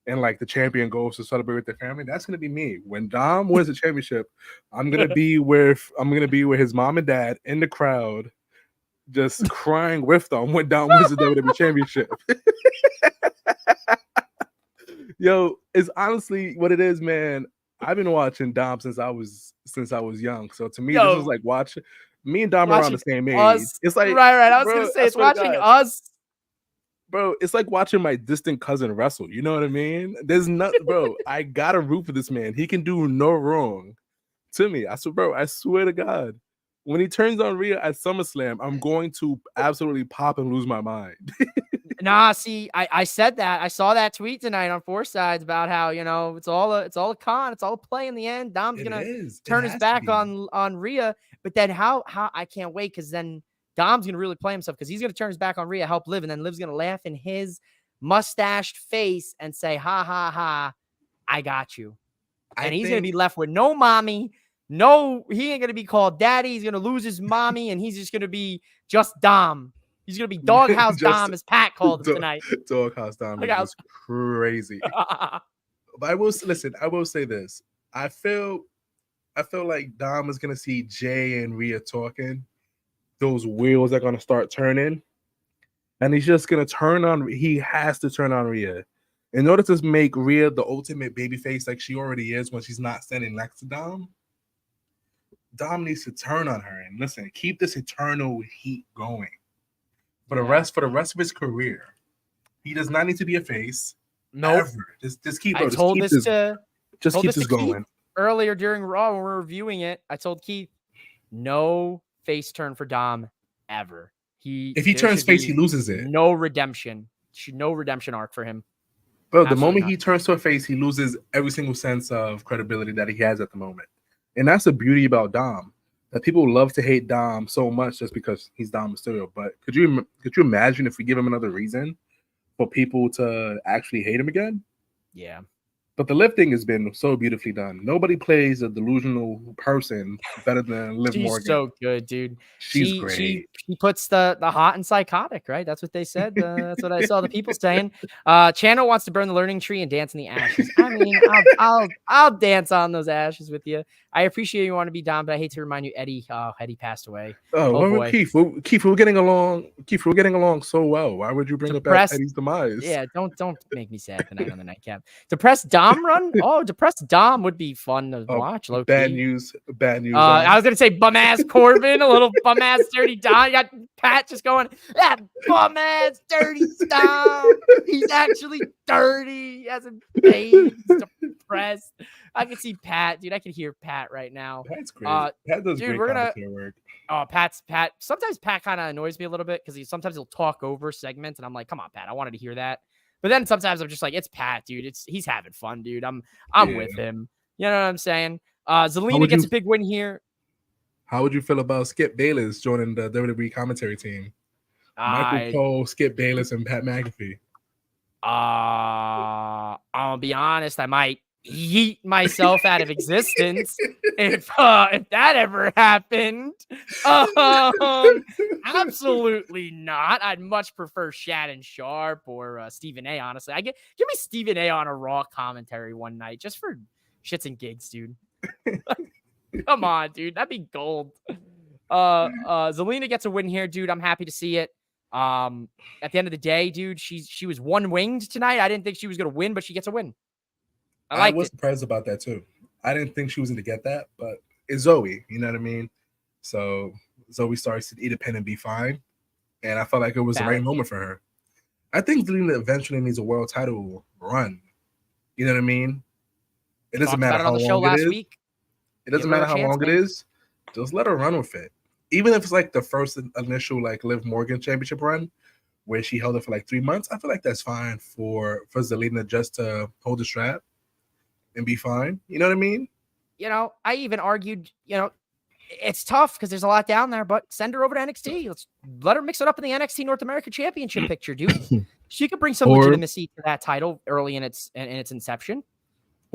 and like the champion goes to celebrate with their family. That's gonna be me when Dom wins the championship. I'm gonna be with his mom and dad in the crowd, just crying with them when Dom wins the WWE championship. Yo, it's honestly what it is, man. I've been watching Dom since I was young. So to me, this is like watching me and Dom are around the same age. Us. It's like right. I was bro, gonna say I it's swear to watching God. us. Bro, it's like watching my distant cousin wrestle. You know what I mean? There's nothing, bro. I gotta root for this man. He can do no wrong to me. I swear to God. When he turns on Rhea at SummerSlam, I'm going to absolutely pop and lose my mind. Nah, see, I said that. I saw that tweet tonight on Four Sides about how, it's all a con, it's all a play in the end. Dom's gonna turn his back on Rhea, but then how I can't wait, because then Dom's gonna really play himself, because he's gonna turn his back on Rhea, help Liv, and then Liv's gonna laugh in his mustached face and say, ha ha ha, I got you. And he's gonna be left with no mommy. No, he ain't gonna be called daddy. He's gonna lose his mommy, and he's just gonna be just Dom. He's gonna be Doghouse Dom, as Pat called him tonight. Doghouse Dom is just crazy. But I will say this. I feel like Dom is gonna see Jay and Rhea talking. Those wheels are gonna start turning, and he's just gonna turn on. He has to turn on Rhea in order to make Rhea the ultimate babyface, like she already is when she's not standing next to Dom. Dom needs to turn on her and listen, keep this eternal heat going for the rest of his career. He does not need to be a face. No, ever. Just keep. I told this to going. Keith earlier during Raw when we were reviewing it. I told Keith, no face turn for Dom ever. If he turns face, he loses it. No redemption. No redemption arc for him. Bro, the moment he turns to a face, he loses every single sense of credibility that he has at the moment. And that's the beauty about Dom, that people love to hate Dom so much just because he's Dom Mysterio. But could you imagine if we give him another reason for people to actually hate him again? Yeah. But the Liv thing has been so beautifully done. Nobody plays a delusional person better than Liv Morgan. She's so good, dude. She's great. She puts the hot and psychotic, right? That's what they said. That's what I saw the people saying. Chano wants to burn the learning tree and dance in the ashes. I mean, I'll dance on those ashes with you. I appreciate you want to be Dom, but I hate to remind you, Eddie passed away. Oh boy. Keith, we're getting along. Keith, we're getting along so well. Why would you bring up Eddie's demise? Yeah, don't make me sad tonight on the Nightcap. Depressed Dom run? Oh, depressed Dom would be fun to watch. Low-key. Bad news. I was gonna say bum ass Corbin, a little bum ass dirty Dom. You got Pat just going, that bum ass dirty Dom. He's actually dirty. He hasn't paid. He's depressed. I can see Pat, dude. I can hear Pat right now. Pat's great. Pat does great commentary work. Oh, Pat. Sometimes Pat kind of annoys me a little bit because sometimes he'll talk over segments, and I'm like, come on, Pat. I wanted to hear that. But then sometimes I'm just like, it's Pat, dude. He's having fun, dude. I'm with him. You know what I'm saying? Zelina gets a big win here. How would you feel about Skip Bayless joining the WWE commentary team? Michael Cole, Skip Bayless, and Pat McAfee. I'll be honest. I might yeet myself out of existence if that ever happened. Absolutely not. I'd much prefer Shannon Sharp or Stephen A. Honestly, give me Stephen A. on a Raw commentary one night just for shits and gigs, dude. Come on, dude, that'd be gold. Zelina gets a win here, dude. I'm happy to see it. At the end of the day, dude, she was one-winged tonight. I didn't think she was gonna win, but she gets a win. I liked was it. surprised about that too. I didn't think she was going to get that, but it's Zoe. You know what I mean? So Zoe starts to independent and be fine, and I felt like it was the right Valid. moment for her. I think Zelina eventually needs a world title run. You know what I mean? It doesn't Talked matter about it on how the show long it last is. week. It Give doesn't her matter a how chance, long it man. is. Just let her run with it. Even if it's like the first initial like Liv Morgan championship run, where she held it for like 3 months, I feel like that's fine for Zelina just to hold the strap and be fine. You know what I mean? You know, I even argued, you know, it's tough because there's a lot down there, but send her over to NXT. Let's let her mix it up in the NXT North America Championship picture, dude. She could bring some Or legitimacy to that title early in its inception.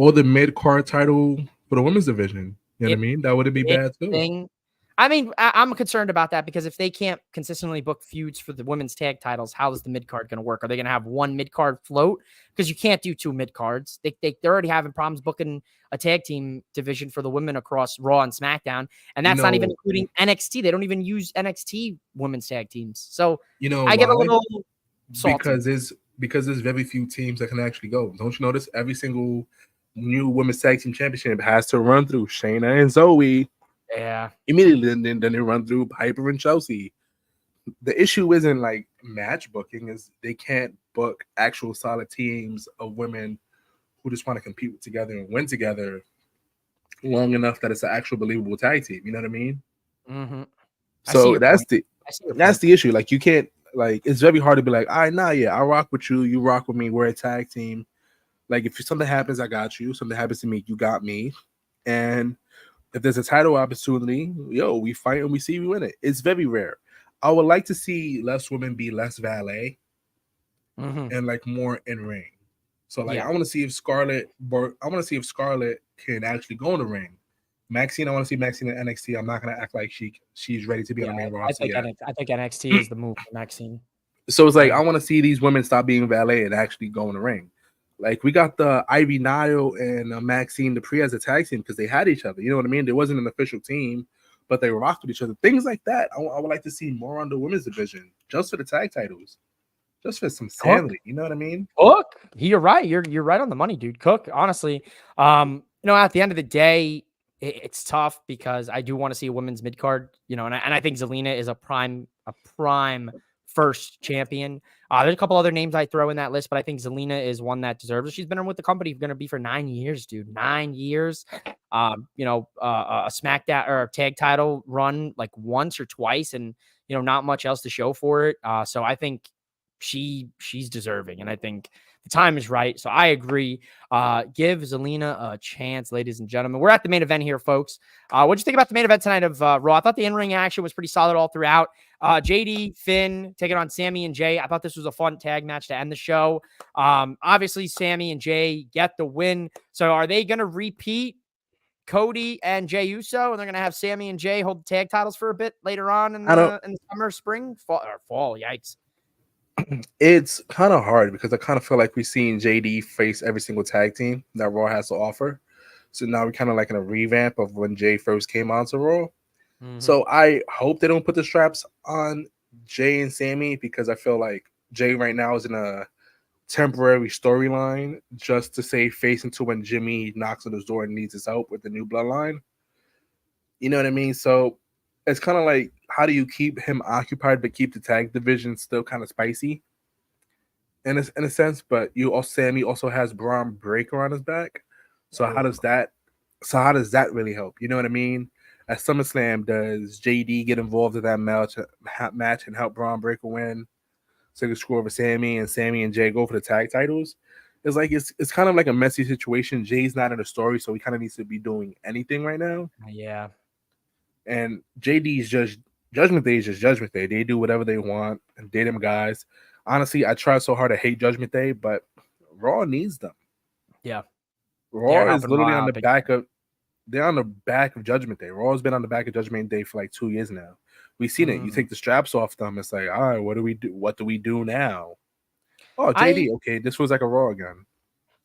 or the mid card title for the women's division. You know what I If mean? That wouldn't be bad too. thing. I mean, I'm concerned about that because if they can't consistently book feuds for the women's tag titles, how is the mid card going to work? Are they going to have one mid card float? Because you can't do two mid cards. They're already having problems booking a tag team division for the women across Raw and SmackDown, and that's not even including NXT. They don't even use NXT women's tag teams. So You know I get a why? little salty. Because there's very few teams that can actually go. Don't you notice every single new women's tag team championship has to run through Shayna and Zoe Yeah. immediately, and then they run through Piper and Chelsea. The issue isn't like match booking; is they can't book actual solid teams of women who just want to compete together and win together long enough that it's an actual believable tag team. You know what I mean? Mm-hmm. So that's point. the issue. Like you can't like it's very hard to be like, all right, nah, yeah, I rock with you, you rock with me, we're a tag team. Like if something happens, I got you. Something happens to me, you got me. And if there's a title opportunity, yo, we fight and we see we win it. It's very rare. I would like to see less women be less valet and like more in ring. So like I want to see if Scarlett can actually go in the ring. Maxine, I want to see Maxine in NXT. I'm not gonna act like she's ready to be on the main roster yet. I think NXT is the move for Maxine. So it's like I want to see these women stop being valet and actually go in the ring. Like we got the Ivy Nile and Maxine Dupree as a tag team because they had each other. You know what I mean? There wasn't an official team, but they rocked with each other. Things like that. I would like to see more on the women's division, just for the tag titles, just for some sanity. You know what I mean? Cook, you're right. You're right on the money, dude. Cook, honestly, you know, at the end of the day, it's tough because I do want to see a women's mid card. You know, and I think Zelina is a prime first champion. There's a couple other names I throw in that list, but I think Zelina is one that deserves it. She's been with the company going to be for 9 years, dude. 9 years. You know, a SmackDown or a tag title run like once or twice, and you know, not much else to show for it. So I think she's deserving, and I think the time is right. So I agree. Give Zelina a chance, ladies and gentlemen. We're at the main event here, folks. What'd you think about the main event tonight of Raw? I thought the in-ring action was pretty solid all throughout. JD, Finn taking on Sammy and Jay. I thought this was a fun tag match to end the show. Obviously, Sammy and Jay get the win. So are they going to repeat Cody and Jey Uso, and they're going to have Sammy and Jay hold the tag titles for a bit later on in the summer, spring, fall? Yikes. It's kind of hard because I kind of feel like we've seen JD face every single tag team that Raw has to offer. So now we're kind of like in a revamp of when Jay first came onto Raw. So I hope they don't put the straps on Jay and Sammy because I feel like Jay right now is in a temporary storyline just to save face until when Jimmy knocks on his door and needs his help with the new bloodline. You know what I mean? So it's kind of like, how do you keep him occupied but keep the tag division still kind of spicy in a sense? But Sammy also has Braun Breaker on his back. So how does that really help? You know what I mean? At SummerSlam, does JD get involved in that match and help Braun Breaker win? So they can screw over Sammy and Jay go for the tag titles. It's like it's kind of like a messy situation. Jay's not in the story, so he kind of needs to be doing anything right now. Yeah. And JD's just Judgment Day is just Judgment Day. They do whatever they want and they them guys. Honestly, I try so hard to hate Judgment Day, but Raw needs them. Yeah. Raw is literally on the back of Judgment Day. Raw's been on the back of Judgment Day for like 2 years now. We've seen it. You take the straps off them. It's like, all right, what do we do? What do we do now? Oh, JD, okay, this was like a Raw again.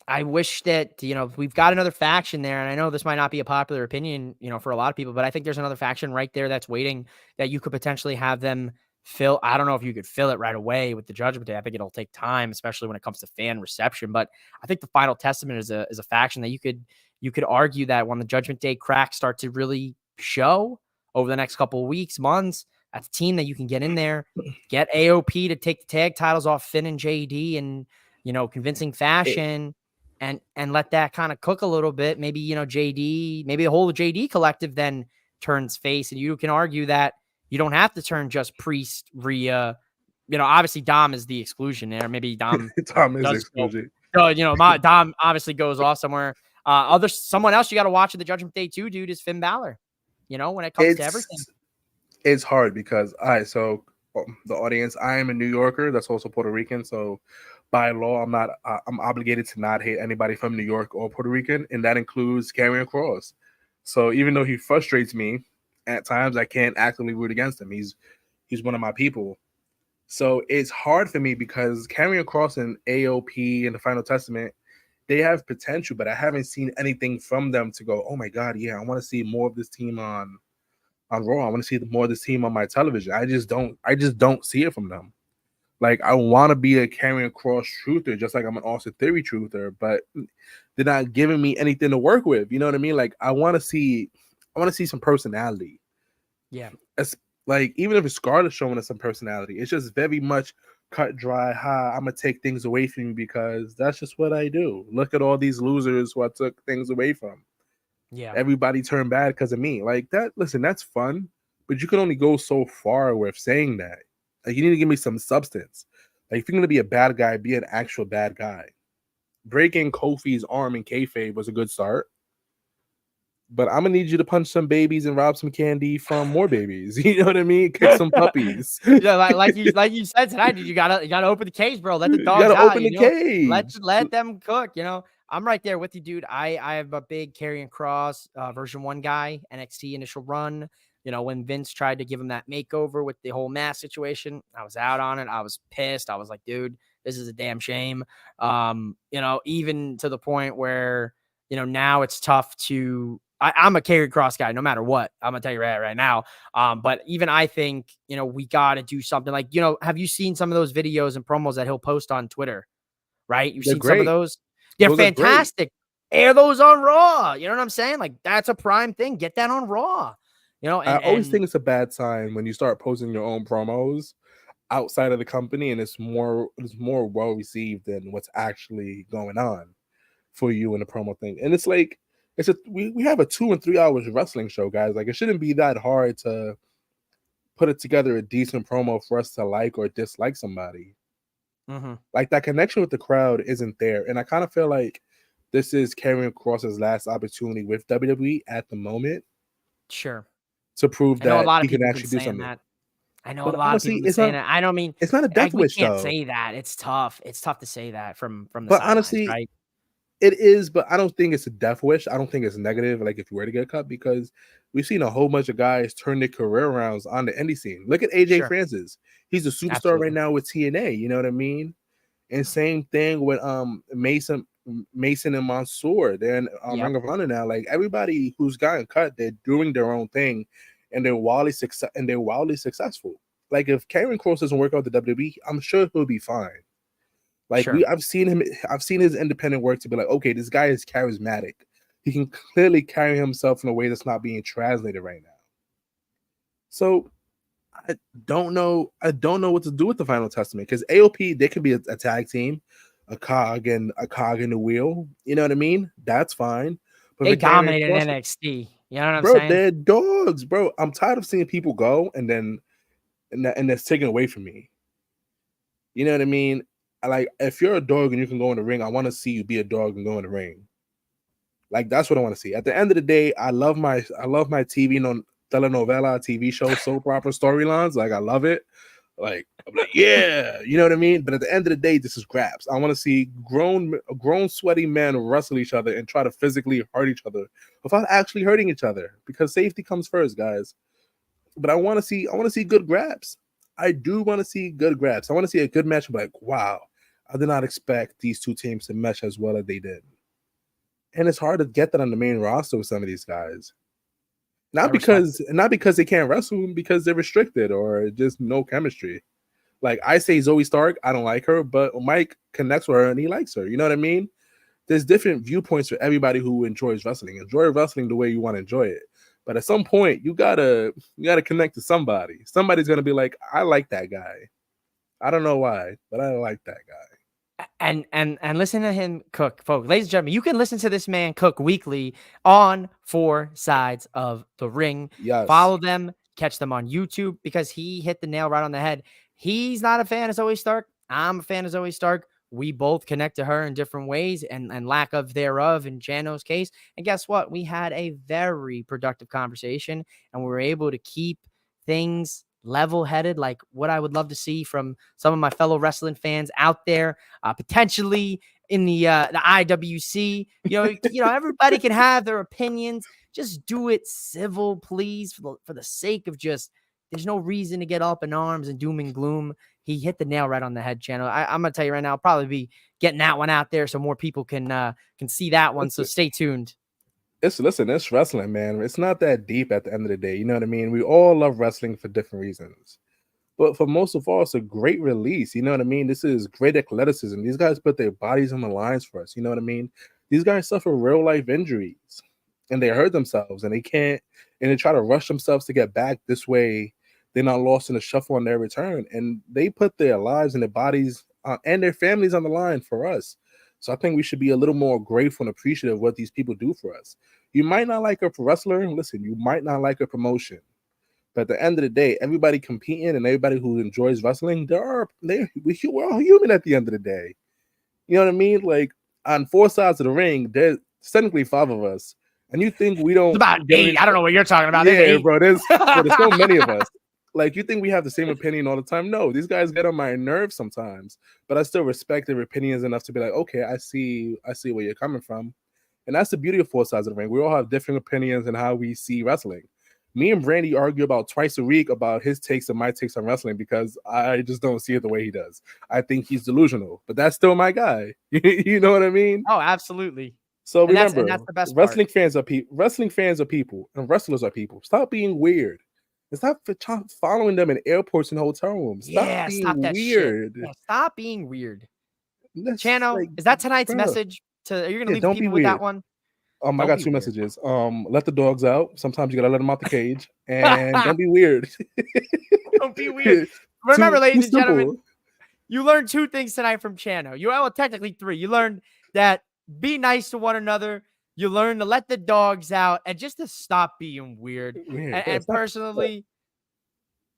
I wish that, you know, we've got another faction there, and I know this might not be a popular opinion, you know, for a lot of people, but I think there's another faction right there that's waiting that you could potentially have them fill. I don't know if you could fill it right away with the Judgment Day. I think it'll take time, especially when it comes to fan reception. But I think the Final Testament is a faction that you could argue that when the Judgment Day cracks start to really show over the next couple of weeks, months, that's a team that you can get in there, get AOP to take the tag titles off Finn and JD in, convincing fashion. And let that kind of cook a little bit. Maybe, JD, maybe the whole JD collective then turns face. And you can argue that you don't have to turn just Priest, Rhea. Obviously Dom is the exclusion there. Maybe Dom Tom is does exclusion. Dom obviously goes off somewhere. Someone else you got to watch at the Judgment Day too, dude, is Finn Balor. When it comes to everything. It's hard because so the audience, I am a New Yorker that's also Puerto Rican, so by law I'm obligated to not hate anybody from New York or Puerto Rican, and that includes Karrion Kross. So even though he frustrates me at times, I can't actively root against him. He's one of my people. So it's hard for me because Karrion Kross and AOP and the Final Testament, they have potential, but I haven't seen anything from them to go, oh my God, yeah, I want to see more of this team on Raw. I want to see more of this team on my television. I just don't see it from them. Like, I want to be a Karrion Kross truther, just like I'm an Austin Theory truther, but they're not giving me anything to work with. You know what I mean? Like, I want to see some personality. Yeah. It's like, even if Scarlett's showing us some personality, it's just very much cut dry. I'm gonna take things away from you because that's just what I do. Look at all these losers who I took things away from. Yeah. Everybody turned bad because of me. Like that. Listen, that's fun, but you can only go so far with saying that. Like, you need to give me some substance. Like, if you're gonna be a bad guy, be an actual bad guy. Breaking Kofi's arm in kayfabe was a good start, but I'm gonna need you to punch some babies and rob some candy from more babies. You know what I mean? Kick some puppies. Yeah, like you said tonight, dude. You gotta open the cage, bro. Let the dogs You gotta out. open the cage. Let them cook. I'm right there with you, dude. I have a big Karrion Kross version 1 guy, NXT initial run. When Vince tried to give him that makeover with the whole mask situation, I was out on it. I was pissed. I was like, dude, this is a damn shame. Even to the point where, now it's tough to, I'm a Karrion Kross guy, no matter what. I'm gonna tell you right now. But even I think, we got to do something like, have you seen some of those videos and promos that he'll post on Twitter? Right? You've seen some of those. They're fantastic. Air those on Raw. You know what I'm saying? Like, that's a prime thing. Get that on Raw. I always think it's a bad sign when you start posting your own promos outside of the company, and it's more well received than what's actually going on for you in the promo thing. And it's like, we have a 2 and 3 hours wrestling show, guys. Like, it shouldn't be that hard to put it together a decent promo for us to like or dislike somebody. Mm-hmm. Like, that connection with the crowd isn't there, and I kind of feel like this is Karrion Kross's last opportunity with WWE at the moment. Sure. To prove that he can actually do something. That. I know a lot of people have been saying that. I don't mean it's not a death wish, though. We can't say that. It's tough. It's tough to say that from the but sidelines, honestly, right? It is, but I don't think it's a death wish. I don't think it's negative, like if you were to get cut, because we've seen a whole bunch of guys turn their career rounds on the indie scene. Look at AJ Francis. He's a superstar right now with TNA. You know what I mean? And same thing with Mason and Mansoor. They're in Ring of Honor now. Like, everybody who's gotten cut, they're doing their own thing, and they're wildly successful. Like, if Karrion Kross doesn't work out the WWE, I'm sure he'll be fine. Like, I've seen his independent work to be like, okay, this guy is charismatic. He can clearly carry himself in a way that's not being translated right now. So I don't know what to do with the Final Testament, because AOP, they could be a tag team, a cog in the wheel. You know what I mean? That's fine. But they dominated NXT. You know what I'm saying? They're dogs, bro. I'm tired of seeing people go and that's taken away from me. You know what I mean? Like, if you're a dog and you can go in the ring, I want to see you be a dog and go in the ring. Like, that's what I want to see. At the end of the day, I love my TV telenovela, TV show, soap opera storylines. Like, I love it. Like, I'm like, yeah, you know what I mean? But at the end of the day, this is graps. I want to see grown sweaty men wrestle each other and try to physically hurt each other without actually hurting each other, because safety comes first, guys. But I want to see good grabs. I do want to see good grabs. I want to see a good match. Like, wow, I did not expect these two teams to mesh as well as they did. And it's hard to get that on the main roster with some of these guys. Not because they can't wrestle, because they're restricted or just no chemistry. Like I say Zoe Stark, I don't like her, but Mike connects with her and he likes her. You know what I mean? There's different viewpoints for everybody who enjoys wrestling. Enjoy wrestling the way you want to enjoy it. But at some point, you gotta connect to somebody. Somebody's gonna be like, I like that guy. I don't know why, but I like that guy. And listen to him cook, folks. Ladies and gentlemen, you can listen to this man cook weekly on Four Sides of the Ring. Yes. Follow them, catch them on YouTube, because he hit the nail right on the head. He's not a fan of Zoe Stark. I'm a fan of Zoe Stark. We both connect to her in different ways and lack of thereof in Chano's case. And guess what? We had a very productive conversation, and we were able to keep things level-headed, like what I would love to see from some of my fellow wrestling fans out there, potentially in the IWC. You know, everybody can have their opinions. Just do it civil, please, for the sake of just. There's no reason to get up in arms and doom and gloom. He hit the nail right on the head, Chano. I'm gonna tell you right now, I'll probably be getting that one out there so more people can see that one. So stay tuned. It's wrestling, man. It's not that deep at the end of the day. You know what I mean? We all love wrestling for different reasons. But for most of all, it's a great release. You know what I mean? This is great athleticism. These guys put their bodies on the lines for us. You know what I mean? These guys suffer real life injuries and they hurt themselves and they try to rush themselves to get back this way. They're not lost in the shuffle on their return, and they put their lives and their bodies and their families on the line for us. So I think we should be a little more grateful and appreciative of what these people do for us. You might not like a wrestler. Listen, you might not like a promotion. But at the end of the day, everybody competing and everybody who enjoys wrestling, we're all human at the end of the day. You know what I mean? Like on Four Sides of the Ring, there's technically 5 of us. And you think we don't... It's about 8. I don't know what you're talking about. Yeah, bro. There's so many of us. Like, you think we have the same opinion all the time? No, these guys get on my nerves sometimes, but I still respect their opinions enough to be like, okay, I see where you're coming from. And that's the beauty of Four Sides of the Ring. We all have different opinions on how we see wrestling. Me and Brandy argue about twice a week about his takes and my takes on wrestling because I just don't see it the way he does. I think he's delusional, but that's still my guy. You know what I mean? Oh, absolutely. So remember, that's the best wrestling fans are people. Wrestling fans are people, and wrestlers are people. Stop being weird. Stop following them in airports and hotel rooms. Stop being weird. Yeah, stop being weird. That's Chano, is that tonight's message? Are you gonna leave people with that one? I got 2 messages. Let the dogs out. Sometimes you gotta let them out the cage, and don't be weird. Don't be weird. Remember, ladies and gentlemen, you learned 2 things tonight from Chano. Technically 3. You learned that be nice to one another. You learn to let the dogs out and just to stop being weird. And personally,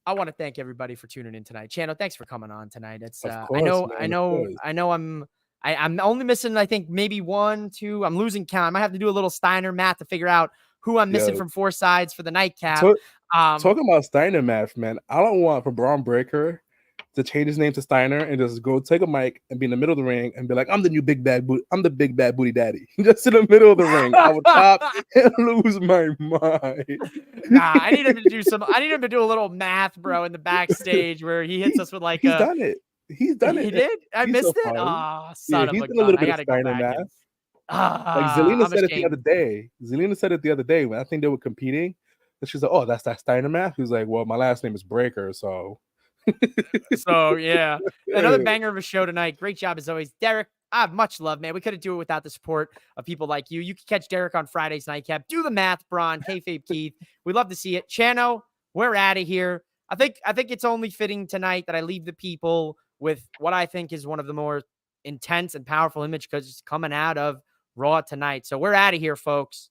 I want to thank everybody for tuning in tonight. Chano, thanks for coming on tonight. It's I know I'm only missing, I think, maybe 1, 2. I'm losing count. I might have to do a little Steiner math to figure out who I'm missing from Four Sides for the Nightcap. Talking about Steiner math, man, I don't want for Braun Breaker to change his name to Steiner and just go take a mic and be in the middle of the ring and be like, I'm the big bad booty daddy. Just in the middle of the ring. I would stop and lose my mind. Nah, I need him to do a little math, bro, in the backstage where he hits us with like he's done it. He's done it. He did? I missed it? Oh, son of a gun. He's done a little bit of Steiner math. Like Zelina said it the other day. Zelina said it the other day when I think they were competing. And she's like, oh, that's that Steiner math? He was like, well, my last name is Breaker, so... So yeah, another banger of a show tonight. Great job as always, Derek. I have much love, man. We couldn't do it without the support of people like you. You can catch Derek on Friday's Nightcap. Do the math, Braun, kayfabe Keith. We'd love to see it. Chano, we're out of here. I think it's only fitting tonight that I leave the people with what I think is one of the more intense and powerful image because it's coming out of Raw tonight. So we're out of here, folks.